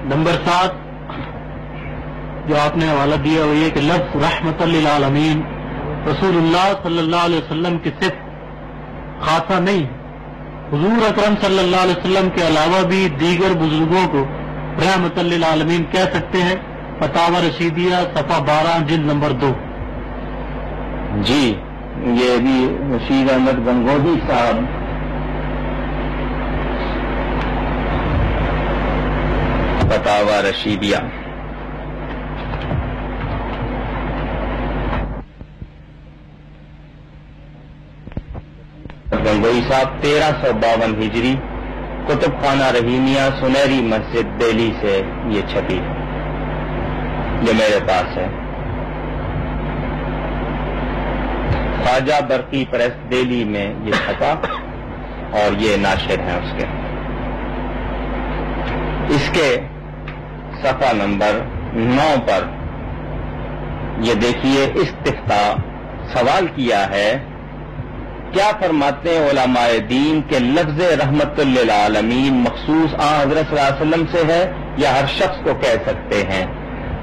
Number 7 جو آپ نے حوالہ دیا وہ یہ کہ لفظ رحمت للعالمین رسول اللہ صلی اللہ علیہ وسلم کی صرف خاصہ نہیں، حضور اکرم صلی اللہ علیہ وسلم کے علاوہ بھی دیگر بزرگوں کو رحمت للعالمین کہہ سکتے ہیں۔ فتاوی رشیدیہ صفحہ 12 جلد نمبر 2۔ جی یہ بھی رشید احمد گنگوہی صاحب فتاوی رشیدیہ گنگوئی صاحب 1352 ہجری کتب خانہ رحیمیہ سنہری مسجد دہلی سے یہ چھپی، یہ میرے پاس ہے۔ خواجہ برقی پریس دہلی میں یہ چھپا اور یہ ناشر ہیں اس کے صفحہ نمبر 9 پر یہ دیکھیے استفتاء سوال کیا ہے، کیا فرماتے ہیں علماء دین کہ لفظ رحمت للعالمین مخصوص حضرت صلی اللہ علیہ وسلم سے ہے یا ہر شخص کو کہہ سکتے ہیں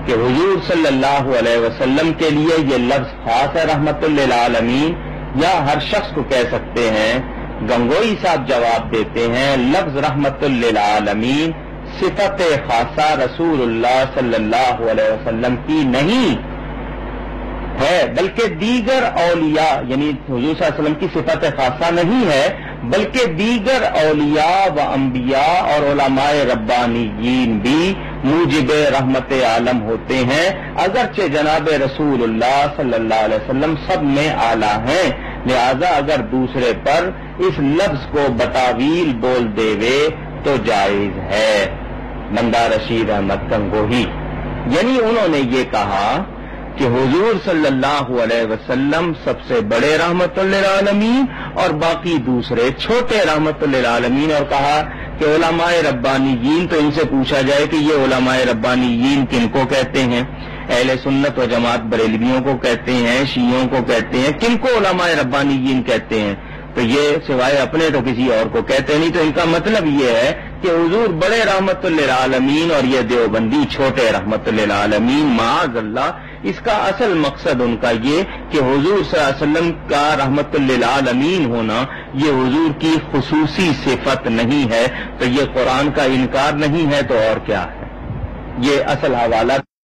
کہ حضور صلی اللہ علیہ وسلم کے لیے یہ لفظ خاص ہے رحمت للعالمین یا ہر شخص کو کہہ سکتے ہیں؟ گنگوئی صاحب جواب دیتے ہیں لفظ رحمت للعالمین صفت خاصہ رسول اللہ صلی اللہ علیہ وسلم کی نہیں ہے بلکہ دیگر اولیاء، یعنی حضور صلی اللہ علیہ وسلم کی صفت خاصہ نہیں ہے بلکہ دیگر اولیاء و انبیاء اور علماء ربانیین بھی موجب رحمت عالم ہوتے ہیں، اگرچہ جناب رسول اللہ صلی اللہ علیہ وسلم سب میں اعلیٰ ہیں، لہذا اگر دوسرے پر اس لفظ کو بتاویل بول دیوے تو جائز ہے۔ بندہ رشید احمد گنگوہی، یعنی انہوں نے یہ کہا کہ حضور صلی اللہ علیہ وسلم سب سے بڑے رحمت للعالمین اور باقی دوسرے چھوٹے رحمت للعالمین، اور کہا کہ علماء ربانیین تو ان سے پوچھا جائے کہ یہ علماء ربانیین کن کو کہتے ہیں؟ اہل سنت و جماعت بریلویوں کو کہتے ہیں، شیعوں کو کہتے ہیں، کن کو علماء ربانیین کہتے ہیں؟ تو یہ سوائے اپنے تو کسی اور کو کہتے نہیں، تو ان کا مطلب یہ ہے کہ حضور بڑے رحمت للعالمین اور یہ دیوبندی چھوٹے رحمت للعالمین، معاذ اللہ۔ اس کا اصل مقصد ان کا یہ کہ حضور صلی اللہ علیہ وسلم کا رحمت للعالمین ہونا یہ حضور کی خصوصی صفت نہیں ہے، تو یہ قرآن کا انکار نہیں ہے تو اور کیا ہے؟ یہ اصل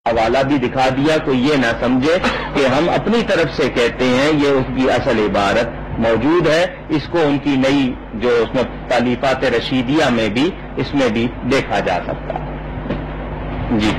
حوالہ بھی دکھا دیا، کوئی یہ نہ سمجھے کہ ہم اپنی طرف سے کہتے ہیں، یہ اس کی اصل عبارت موجود ہے، اس کو ان کی نئی جو اس میں تالیفات رشیدیہ میں بھی اس میں بھی دیکھا جا سکتا ہے۔ جی